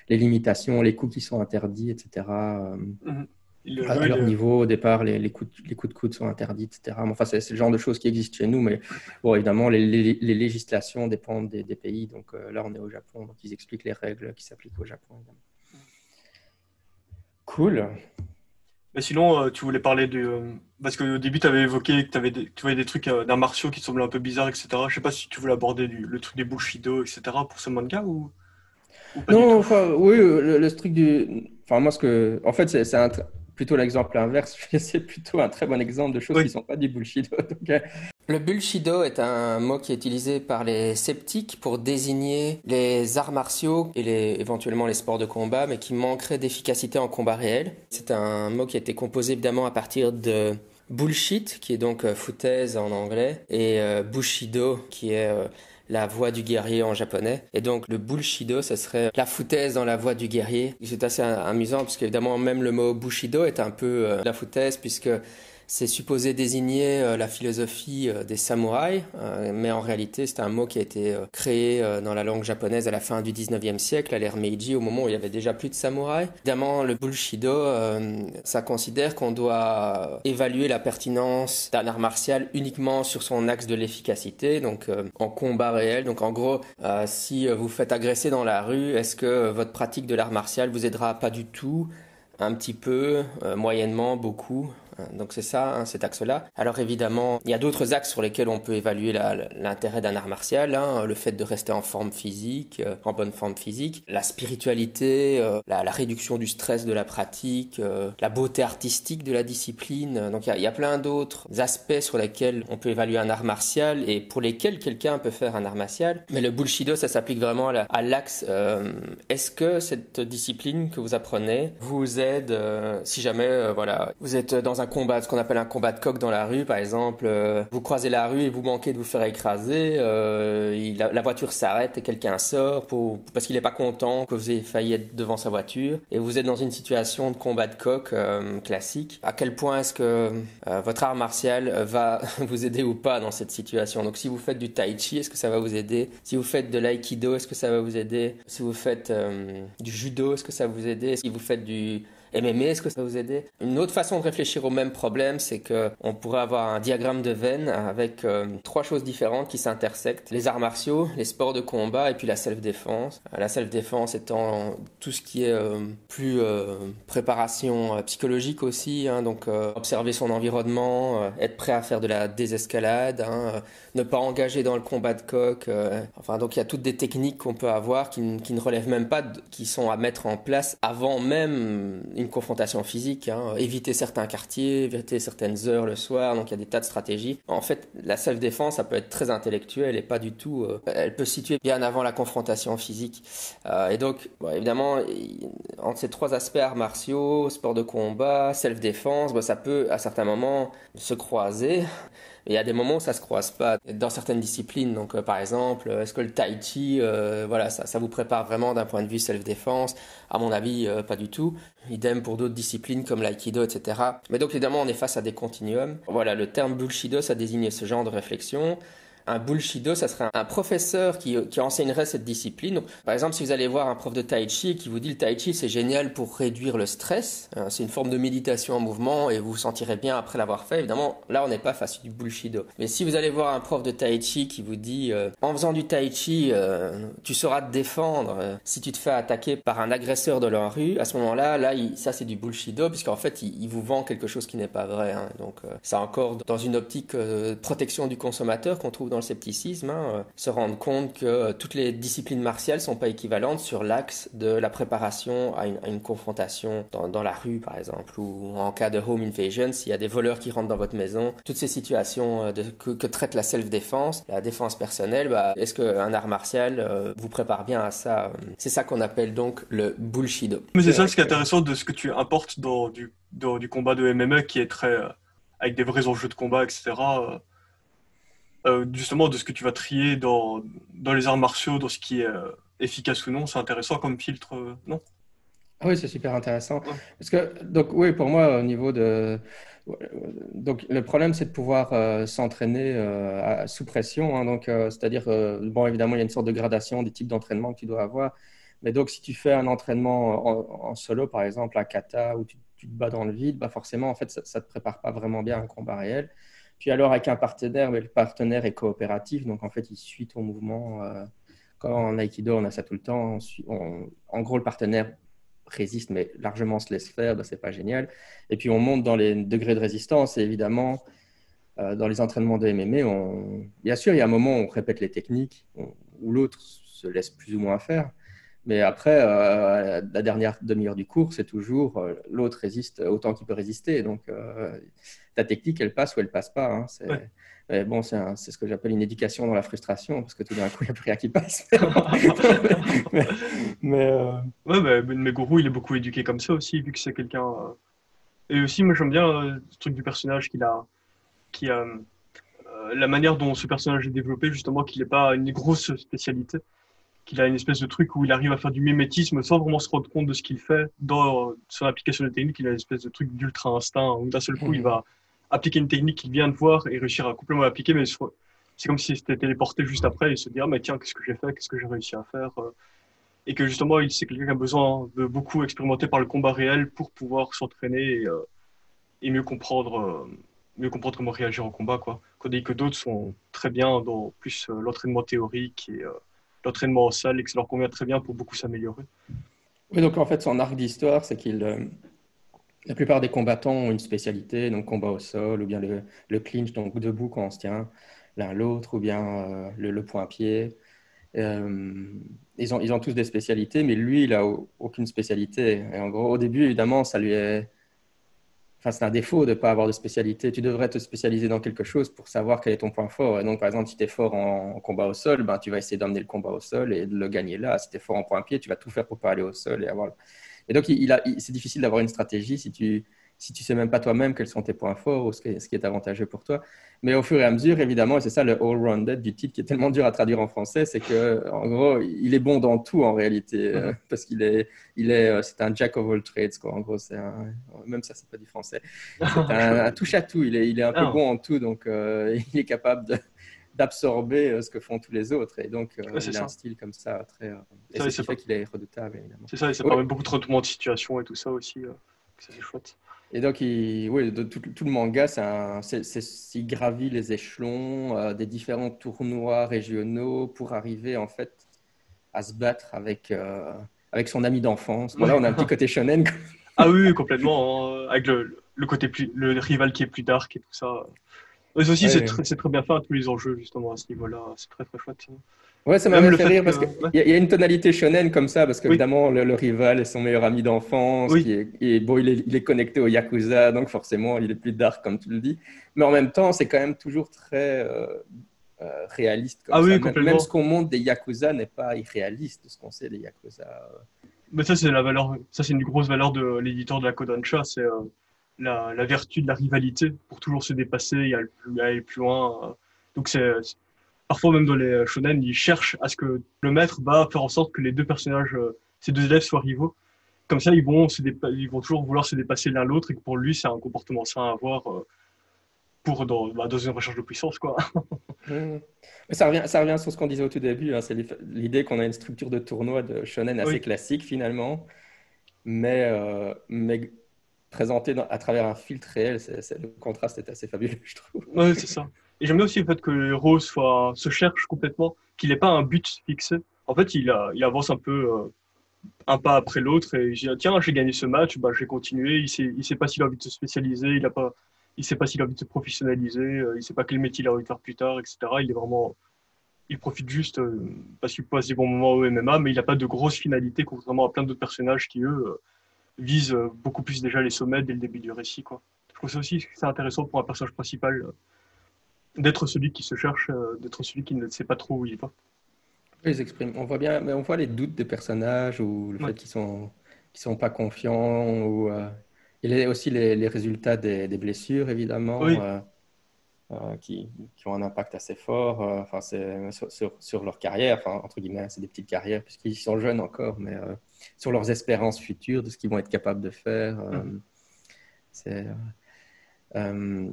les limitations, les coups qui sont interdits, etc. Mhm. Le À jeu, leur niveau, au départ, les coups de coude sont interdits, etc. Mais enfin, c'est le genre de choses qui existent chez nous, mais bon, évidemment, les législations dépendent des pays. Donc là, on est au Japon, donc ils expliquent les règles qui s'appliquent au Japon, évidemment. Cool. mais sinon, tu voulais parler parce qu'au début, tu avais évoqué que tu voyais des trucs d'arts martiaux qui te semblaient un peu bizarres, etc. Je sais pas si tu voulais aborder le truc des Bushido, etc. pour ce manga ou pas du Non, tout. enfin, oui, le truc du. Enfin, moi, en fait, plutôt l'exemple inverse. C'est plutôt un très bon exemple de choses qui Oui, ne sont pas du bullshit. Le bullshido est un mot qui est utilisé par les sceptiques pour désigner les arts martiaux et éventuellement les sports de combat, mais qui manqueraient d'efficacité en combat réel. C'est un mot qui a été composé évidemment à partir de bullshit, qui est donc foutaise en anglais, et bushido, qui est la voix du guerrier en japonais. Et donc le bullshido, ça serait la foutaise dans la voix du guerrier. C'est assez amusant, parce qu'évidemment même le mot bushido est un peu la foutaise, puisque c'est supposé désigner la philosophie des samouraïs, mais en réalité, c'est un mot qui a été créé dans la langue japonaise à la fin du 19e siècle, à l'ère Meiji, au moment où il y avait déjà plus de samouraïs. Évidemment, le Bushido, ça considère qu'on doit évaluer la pertinence d'un art martial uniquement sur son axe de l'efficacité, donc en combat réel. Donc en gros, si vous faites agresser dans la rue, est-ce que votre pratique de l'art martial vous aidera? Pas du tout, un petit peu, moyennement, beaucoup. Donc c'est ça, hein, cet axe-là. Alors évidemment, il y a d'autres axes sur lesquels on peut évaluer l'intérêt d'un art martial, hein, le fait de rester en forme physique, en bonne forme physique, la spiritualité, la réduction du stress de la pratique, la beauté artistique de la discipline. Donc il y a plein d'autres aspects sur lesquels on peut évaluer un art martial et pour lesquels quelqu'un peut faire un art martial. Mais le Bushido, ça s'applique vraiment à l'axe. Est-ce que cette discipline que vous apprenez vous aide, si jamais voilà, vous êtes dans un combat, ce qu'on appelle un combat de coq dans la rue, par exemple, vous croisez la rue et vous manquez de vous faire écraser, la voiture s'arrête et quelqu'un sort parce qu'il n'est pas content que vous ayez failli être devant sa voiture et vous êtes dans une situation de combat de coq classique. À quel point est-ce que votre art martial va vous aider ou pas dans cette situation? Donc si vous faites du tai chi, est-ce que ça va vous aider? Si vous faites de l'aïkido, est-ce que ça va vous aider? Si vous faites du judo, est-ce que ça va vous aider? Si vous faites du MMA, est-ce que ça va vous aider? Une autre façon de réfléchir au même problème, c'est que on pourrait avoir un diagramme de Venn avec trois choses différentes qui s'intersectent. Les arts martiaux, les sports de combat et puis la self-défense. La self-défense étant tout ce qui est plus préparation psychologique aussi, hein, donc observer son environnement, être prêt à faire de la désescalade, hein, ne pas engager dans le combat de coq. Enfin, donc il y a toutes des techniques qu'on peut avoir qui ne relèvent même pas, qui sont à mettre en place avant même une confrontation physique, hein, éviter certains quartiers, éviter certaines heures le soir, donc il y a des tas de stratégies. En fait, la self-défense, ça peut être très intellectuel et pas du tout... elle peut se situer bien avant la confrontation physique. Et donc, bon, évidemment, entre ces trois aspects, arts martiaux, sport de combat, self-défense, bon, ça peut, à certains moments, se croiser. Et il y a des moments où ça se croise pas dans certaines disciplines. Donc, par exemple, est-ce que le tai chi, voilà, ça vous prépare vraiment d'un point de vue self-défense? À mon avis, pas du tout. Idem pour d'autres disciplines comme l'aïkido, etc. Mais donc, évidemment, on est face à des continuums. Voilà, le terme bullshido, ça désigne ce genre de réflexion. Un bullshido, ça serait un professeur qui enseignerait cette discipline. Donc, par exemple, si vous allez voir un prof de tai chi et qui vous dit le tai chi c'est génial pour réduire le stress, c'est une forme de méditation en mouvement et vous vous sentirez bien après l'avoir fait, évidemment, là on n'est pas face à du bullshido. Mais si vous allez voir un prof de tai chi qui vous dit en faisant du tai chi tu sauras te défendre si tu te fais attaquer par un agresseur de la rue, à ce moment-là, ça c'est du bullshido puisqu'en fait il vous vend quelque chose qui n'est pas vrai. Hein. Donc c'est encore dans une optique de protection du consommateur qu'on trouve dans le scepticisme, hein, se rendre compte que toutes les disciplines martiales sont pas équivalentes sur l'axe de la préparation à une confrontation dans la rue, par exemple, ou en cas de home invasion, s'il y a des voleurs qui rentrent dans votre maison. Toutes ces situations que traite la self-défense, la défense personnelle, est-ce qu'un art martial vous prépare bien à ça? C'est ça qu'on appelle donc le bullshido. Mais c'est ça ce qui est intéressant de ce que tu importes dans du combat de MMA qui est très avec des vrais enjeux de combat, etc. Justement, de ce que tu vas trier dans les arts martiaux, dans ce qui est efficace ou non, c'est intéressant comme filtre, non? Ah oui, c'est super intéressant. Ouais. Parce que, donc, oui, pour moi, au niveau de. Donc, le problème, c'est de pouvoir s'entraîner sous pression, hein. Donc, c'est-à-dire, bon, évidemment, il y a une sorte de gradation des types d'entraînement que tu dois avoir. Mais donc, si tu fais un entraînement en solo, par exemple, à kata, où tu tu te bats dans le vide, bah forcément, en fait, ça ne te prépare pas vraiment bien à un combat réel. Puis alors, avec un partenaire, mais le partenaire est coopératif, donc en fait, il suit ton mouvement. Quand en Aikido, on a ça tout le temps. En gros, le partenaire résiste, mais largement se laisse faire, bah, c'est pas génial. Et puis, on monte dans les degrés de résistance, et évidemment, dans les entraînements de MMA, bien sûr, il y a un moment où on répète les techniques, où l'autre se laisse plus ou moins faire. Mais après, la dernière demi-heure du cours, c'est toujours l'autre résiste autant qu'il peut résister. Donc, ta technique, elle passe ou elle passe pas. Hein. Ouais. Bon, c'est ce que j'appelle une éducation dans la frustration, parce que tout d'un coup, il n'y a plus rien qui passe. mais, mais, Ouais, mes gourous, il est beaucoup éduqué comme ça aussi, vu que c'est quelqu'un. Et aussi, moi, j'aime bien ce truc du personnage qui a la manière dont ce personnage est développé, justement, qu'il n'est pas une grosse spécialité, qu'il a une espèce de truc où il arrive à faire du mimétisme sans vraiment se rendre compte de ce qu'il fait dans son application de technique. Il a une espèce de truc d'ultra instinct où d'un seul coup, il va appliquer une technique qu'il vient de voir et réussir à complètement l'appliquer, mais c'est comme s'il s'était téléporté juste après et se dire, ah, mais tiens, qu'est-ce que j'ai fait, qu'est-ce que j'ai réussi à faire et que justement, c'est quelqu'un qui a besoin de beaucoup expérimenter par le combat réel pour pouvoir s'entraîner et mieux comprendre comment réagir en combat, quoi. Tandis que d'autres sont très bien dans plus l'entraînement théorique et l'entraînement en salle et que ça leur convient très bien pour beaucoup s'améliorer. oui, donc en fait, son arc d'histoire, c'est qu'il la plupart des combattants ont une spécialité, donc combat au sol, ou bien le clinch, donc debout quand on se tient l'un l'autre, ou bien le point-pied. Ils ont tous des spécialités, mais lui, il n'a aucune spécialité. Et en gros, au début, évidemment, ça lui est... Enfin, c'est un défaut de ne pas avoir de spécialité. Tu devrais te spécialiser dans quelque chose pour savoir quel est ton point fort. Et donc, par exemple, si tu es fort en combat au sol, ben, tu vas essayer d'emmener le combat au sol et de le gagner là. Si tu es fort en point-pied, tu vas tout faire pour ne pas aller au sol et avoir... Et donc, c'est difficile d'avoir une stratégie si tu sais même pas toi-même quels sont tes points forts ou ce qui est avantageux pour toi. Mais au fur et à mesure, évidemment, et c'est ça le all-rounded du titre qui est tellement dur à traduire en français, c'est que en gros, il est bon dans tout en réalité, parce c'est un jack of all trades, quoi. En gros, même ça, c'est pas du français. C'est un touche à tout. Il est un peu Ah, bon en tout, donc il est capable d'absorber ce que font tous les autres. Et donc, ouais, c'est il a un ça. style comme ça très. Et Ça, c'est ce qui fait qu'il est redoutable, évidemment. c'est ça, et ça Oui. permet beaucoup de retournements de situation et tout ça aussi. Ça, c'est chouette. Et donc, oui, tout le manga, il gravit les échelons des différents tournois régionaux pour arriver en fait à se battre avec son ami d'enfance. Bon, là, on a un petit côté shonen. Ah oui, oui, complètement, hein, avec le côté le rival qui est plus dark et tout ça. Mais aussi, Ouais. c'est très bien fait, hein, tous les enjeux, justement, à ce niveau-là. C'est très, très chouette. Ouais, ça Même m'avait le fait fait rire que. parce qu'il Ouais, y a une tonalité shonen comme ça, parce oui, qu'évidemment, le rival est son meilleur ami d'enfance, oui. bon, il est connecté au Yakuza, donc forcément, il est plus dark, comme tu le dis. Mais en même temps, c'est quand même toujours très réaliste comme Ah ça. oui, Même ce complètement. qu'on montre des Yakuza n'est pas irréaliste de ce qu'on sait des Yakuza. Mais ça, c'est la valeur. Ça, c'est une grosse valeur de l'éditeur de la Kodansha. C'est la vertu de la rivalité pour toujours se dépasser et aller plus loin. Donc, parfois, même dans les shonen, ils cherchent à ce que le maître va faire en sorte que les deux personnages, ces deux élèves, soient rivaux. Comme ça, ils vont toujours vouloir se dépasser l'un l'autre et que pour lui, c'est un comportement sain à avoir dans une recherche de puissance, quoi. Hmm. Mais ça revient sur ce qu'on disait au tout début, hein, c'est l'idée qu'on a une structure de tournoi de shonen assez Oui, classique finalement, mais présentée à travers un filtre réel, le contraste est assez fabuleux, je trouve. ouais, c'est ça. Et j'aime bien aussi le fait que le héros se cherche complètement, qu'il n'ait pas un but fixé. En fait, il avance un peu un pas après l'autre et je dis, tiens, j'ai gagné ce match, bah, je vais continuer. Il sait pas s'il a envie de se spécialiser, il sait pas s'il a envie de se professionnaliser, il sait pas quel métier il a envie de faire plus tard, etc. Il profite juste parce qu'il passe des bons moments au MMA, mais il n'a pas de grosse finalité, contrairement à plein d'autres personnages qui, eux, visent beaucoup plus déjà les sommets dès le début du récit, quoi. Je trouve ça aussi que c'est intéressant pour un personnage principal d'être celui qui se cherche, d'être celui qui ne sait pas trop où il va. Ils expriment, on voit bien, mais on voit les doutes des personnages ou le Ouais. fait qu'ils sont pas confiants ou aussi les résultats des blessures évidemment Oui, qui ont un impact assez fort. Enfin, c'est sur leur carrière, enfin entre guillemets, c'est des petites carrières puisqu'ils sont jeunes encore, mais sur leurs espérances futures de ce qu'ils vont être capables de faire. mhm. C'est euh,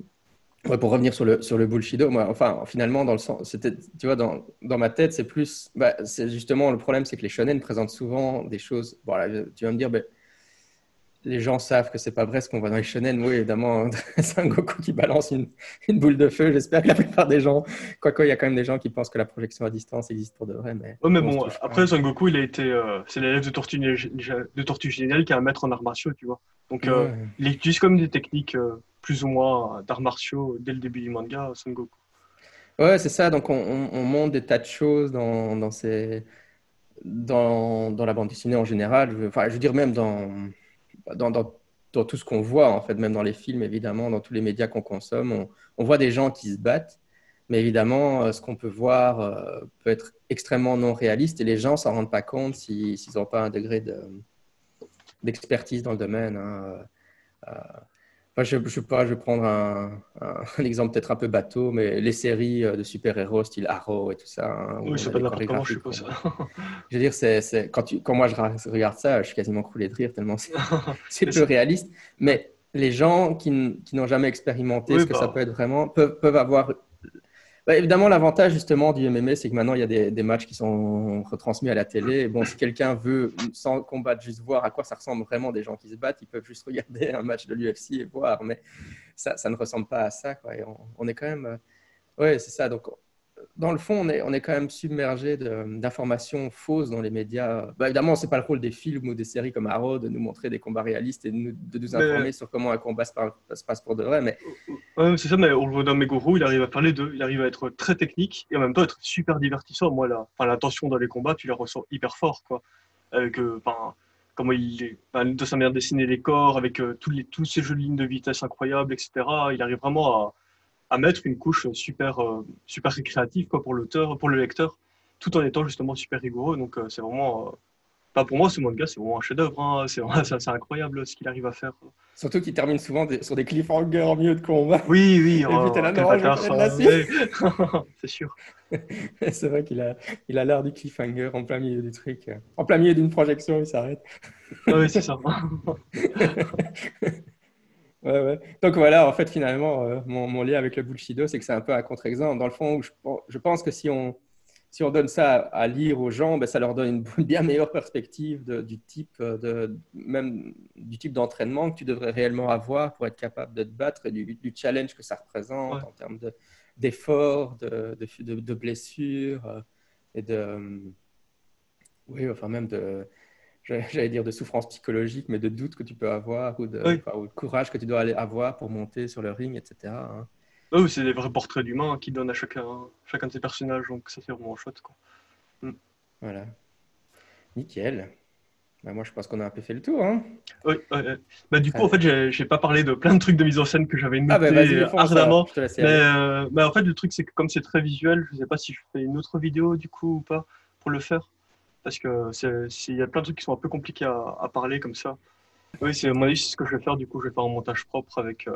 Ouais, pour revenir sur le bullshido, moi, enfin, finalement, dans le sens, tu vois, dans ma tête, c'est plus, c'est justement le problème, c'est que les shonen présentent souvent des choses. Bon, là, tu vas me dire, ben, les gens savent que c'est pas vrai ce qu'on voit dans les shonen. Oui, évidemment, c'est un Goku qui balance une boule de feu. J'espère que la plupart des gens, quoique il y a quand même des gens qui pensent que la projection à distance existe pour de vrai, mais Ouais, mais on se bon, touche pas. après, Son Goku, il a été, c'est l'élève de Tortue Géniale qui est un maître en arts martiaux, tu vois. Donc, Ouais. il utilise comme des techniques plus ou moins d'arts martiaux dès le début du manga, Son Goku. Ouais, c'est ça. Donc, on montre des tas de choses dans la bande dessinée en général. Enfin, je veux dire, même dans, dans, dans tout ce qu'on voit, en fait, même dans les films, évidemment, dans tous les médias qu'on consomme, on voit des gens qui se battent. Mais évidemment, ce qu'on peut voir peut être extrêmement non réaliste et les gens s'en rendent pas compte s'ils n'ont pas un degré d'expertise dans le domaine, hein. Euh, Enfin, je sais pas, je vais prendre un exemple peut-être un peu bateau, mais les séries de super-héros style Arrow et tout ça, hein, Oui, où on c'est a pas des n'importe comment, je chorégraphies suppose. je veux dire, quand moi je regarde ça, je suis quasiment croulé de rire tellement c'est Mais peu c'est- réaliste. ouais. Mais les gens qui n'ont jamais expérimenté Oui, ce que ça bah, peut être vraiment peuvent avoir. Bah, évidemment, l'avantage justement du MMA, c'est que maintenant il y a des matchs qui sont retransmis à la télé. Et bon, si quelqu'un veut, sans combattre, juste voir à quoi ça ressemble vraiment des gens qui se battent, ils peuvent juste regarder un match de l'UFC et voir. Mais ça ne ressemble pas à ça, quoi. Et on est quand même. Ouais, c'est ça. Donc, dans le fond, on est quand même submergé d'informations fausses dans les médias. Bah, évidemment, ce n'est pas le rôle des films ou des séries comme Arrow de nous montrer des combats réalistes et de nous mais informer sur comment un combat se passe pour de vrai. Mais ouais, c'est ça, mais on le voit dans Meguro, il arrive à faire les deux. Il arrive à être très technique et en même temps être super divertissant. Moi, enfin, la tension dans les combats, tu la ressens hyper fort, quoi. Avec, enfin, comment enfin, de sa manière de dessiner les corps, avec tous ces jeux de lignes de vitesse incroyables, etc. Il arrive vraiment à mettre une couche super récréative, quoi, pour l'auteur, pour le lecteur, tout en étant justement super rigoureux. Donc, c'est vraiment, enfin, pour moi, ce manga, c'est vraiment un chef-d'œuvre, hein. C'est incroyable ce qu'il arrive à faire. surtout qu'ils terminent souvent sur des cliffhangers en milieu de combat. Oui, oui, Et puis, tu es oh, là, quel non, je veux bâtard connaître ça. la suite. Ouais. C'est sûr. C'est vrai qu'il a l'art du cliffhanger en plein milieu du truc. En plein milieu d'une projection, il s'arrête. Ah oui, c'est ça. Ouais, ouais. Donc voilà, en fait, finalement, mon lien avec le Bullshido, c'est que c'est un peu un contre-exemple. Dans le fond, où je pense que si on donne ça à lire aux gens, ben, ça leur donne une bien meilleure perspective du type même du type d'entraînement que tu devrais réellement avoir pour être capable de te battre et du challenge que ça représente Ouais. en termes d'efforts, de blessures et oui, enfin même j'allais dire de souffrance psychologique, mais de doute que tu peux avoir Oui. enfin, ou de courage que tu dois aller avoir pour monter sur le ring, etc., hein. Ah oui, c'est des vrais portraits d'humains qui donnent à chacun de ces personnages, donc ça c'est vraiment chouette, quoi. Mm. Voilà, nickel. Bah, moi, je pense qu'on a un peu fait le tour, hein. Oui, ouais, ouais. Bah, du coup, en Très- fait, j'ai pas parlé de plein de trucs de mise en scène que j'avais Ah ben noté vas-y, fonce, alors. ardemment, Je te laisse y mais aller. en fait, le truc, c'est que comme c'est très visuel, je sais pas si je fais une autre vidéo, du coup, ou pas, pour le faire, parce que il y a plein de trucs qui sont un peu compliqués à parler comme ça. Oui, c'est à mon avis, c'est ce que je vais faire, du coup, je vais faire un montage propre avec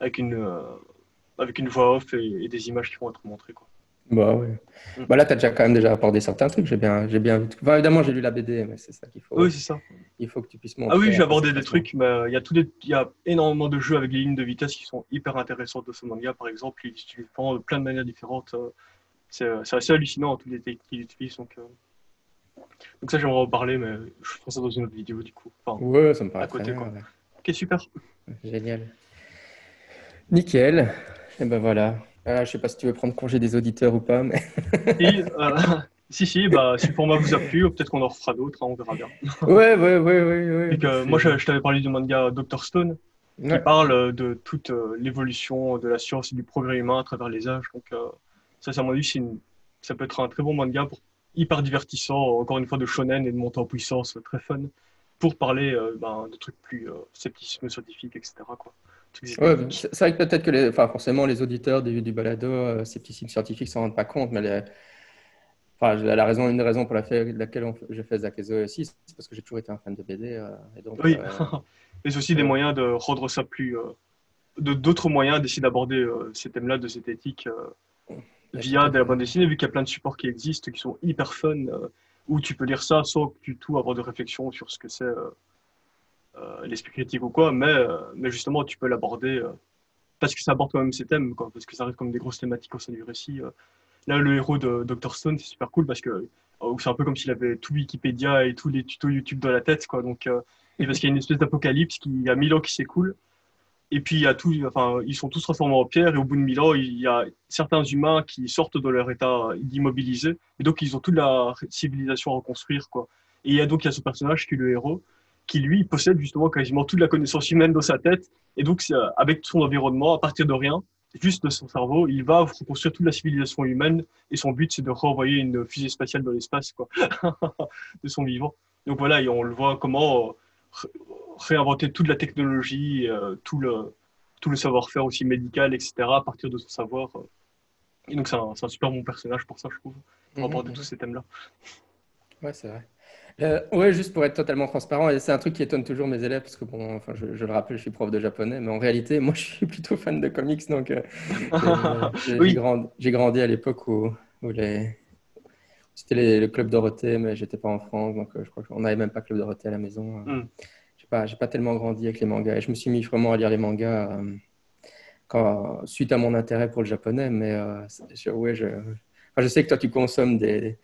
avec une voix off et des images qui vont être montrées, quoi. Bah ouais. Mm. Bah là, tu as déjà quand même déjà abordé certains trucs. J'ai bien vu. Enfin, évidemment, j'ai lu la BD, mais c'est ça Oui, c'est ça. il faut que tu puisses Ah oui, montrer j'ai un peu abordé cette des façon. trucs, mais il y a énormément de jeux avec des lignes de vitesse qui sont hyper intéressantes de ce manga, par exemple. Il utilise vraiment de plein de manières différentes. C'est assez hallucinant, tous les techniques qu'il utilise. Donc ça, j'aimerais en parler, mais je ferai ça dans une autre vidéo, du coup. Enfin, Ouais, ça me à paraît très côté, bien. quoi. Ouais. Ok, super. Génial. Nickel. Et ben voilà. Je sais pas si tu veux prendre congé des auditeurs ou pas, mais Si, si, bah, si le format vous a plu, peut-être qu'on en refera d'autres, hein, on verra bien. ouais, ouais, ouais, ouais, ouais. Donc, Moi, je moi, suis. je t'avais parlé du manga Dr. Stone, qui Ouais. parle de toute l'évolution de la science et du progrès humain à travers les âges. Donc, ça, à mon avis, ça peut être un très bon manga pour hyper divertissant, encore une fois, de shonen et de montée en puissance, très fun, pour parler de trucs plus scepticisme scientifique, etc., quoi. Trucs Ouais, techniques. c'est vrai que peut-être que enfin, forcément, les auditeurs du balado scepticisme scientifique s'en rendent pas compte, mais enfin, une raison pour laquelle je fais Zakezo aussi, c'est parce que j'ai toujours été un fan de BD. Et donc, Oui, mais aussi des euh, moyens de rendre ça plus. D'autres moyens d'essayer d'aborder ces thèmes-là de cette éthique et tout via à de la fait. bande dessinée, vu qu'il y a plein de supports qui existent, qui sont hyper fun, où tu peux lire ça sans du tout avoir de réflexion sur ce que c'est l'esprit critique ou quoi, mais justement, tu peux l'aborder parce que ça aborde quand même ces thèmes, quoi, parce que ça reste comme des grosses thématiques au sein du récit. Là, le héros de Dr. Stone, c'est super cool parce que c'est un peu comme s'il avait tout Wikipédia et tous les tutos YouTube dans la tête, quoi. Donc, et parce qu'il y a une espèce d'apocalypse qui il y a 1000 ans qui s'écoulent. Et puis, il y a tout, enfin, ils sont tous transformés en pierre, et au bout de 1000 ans, il y a certains humains qui sortent de leur état d'immobilisé, et donc ils ont toute la civilisation à reconstruire, quoi. Et il y a ce personnage qui est le héros, qui lui possède justement quasiment toute la connaissance humaine dans sa tête, et donc avec son environnement, à partir de rien, juste de son cerveau, il va reconstruire toute la civilisation humaine, et son but c'est de renvoyer une fusée spatiale dans l'espace, quoi, de son vivant. Donc voilà, et on le voit comment réinventer toute la technologie, tout le savoir-faire aussi médical, etc., à partir de son savoir. Et donc, c'est un super bon personnage pour ça, je trouve, pour Mhm, aborder tous mhm. ces thèmes-là. Ouais, c'est vrai. Ouais, juste pour être totalement transparent, et c'est un truc qui étonne toujours mes élèves, parce que bon, enfin, je le rappelle, je suis prof de japonais, mais en réalité, moi, je suis plutôt fan de comics, donc Oui, j'ai grandi à l'époque où c'était le Club Dorothée, mais j'étais pas en France, donc je crois qu'on n'avait même pas Club Dorothée à la maison. mm, J'ai pas tellement grandi avec les mangas, et je me suis mis vraiment à lire les mangas suite à mon intérêt pour le japonais, mais ouais, enfin, je sais que toi, tu consommes des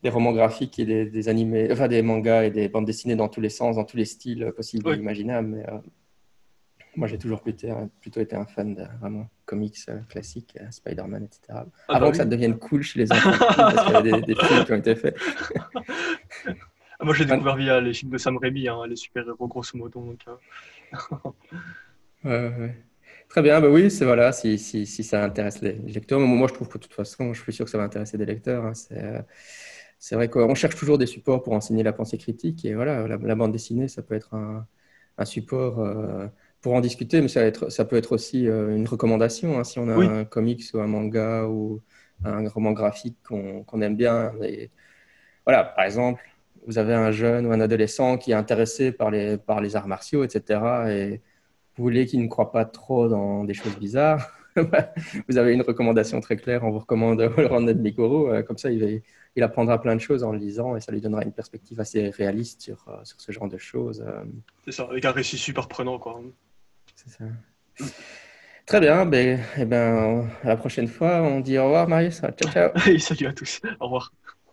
romans graphiques et des animés, enfin des mangas et des bandes dessinées dans tous les sens, dans tous les styles possibles et oui. imaginables. Mais moi, j'ai toujours plutôt été un fan de vraiment comics classiques, Spider-Man, etc. Ah bah Avant que ça oui. devienne cool chez les enfants petits, parce qu'il y avait des films qui ont été faits. Moi, j'ai Enfin, découvert via les films de Sam Raimi, hein, les super-héros, grosso modo. Donc, ouais. Très bien, bah oui, c'est voilà, si ça intéresse les lecteurs. Mais moi, je trouve que de toute façon, je suis sûr que ça va intéresser des lecteurs, hein. C'est vrai qu'on cherche toujours des supports pour enseigner la pensée critique. Et voilà, la bande dessinée, ça peut être un support pour en discuter, mais ça peut être aussi une recommandation, hein, si on a oui, un comics ou un manga ou un roman graphique qu'on aime bien. Et voilà, par exemple, vous avez un jeune ou un adolescent qui est intéressé par les arts martiaux, etc. Et vous voulez qu'il ne croit pas trop dans des choses bizarres. Vous avez une recommandation très claire, on vous recommande le Random Mikoro, comme ça il apprendra plein de choses en le lisant et ça lui donnera une perspective assez réaliste sur ce genre de choses. c'est ça, avec un récit super prenant, quoi. C'est ça. Très bien, ben, à la prochaine fois, on dit au revoir Marius, ciao ciao. Et salut à tous. Au revoir.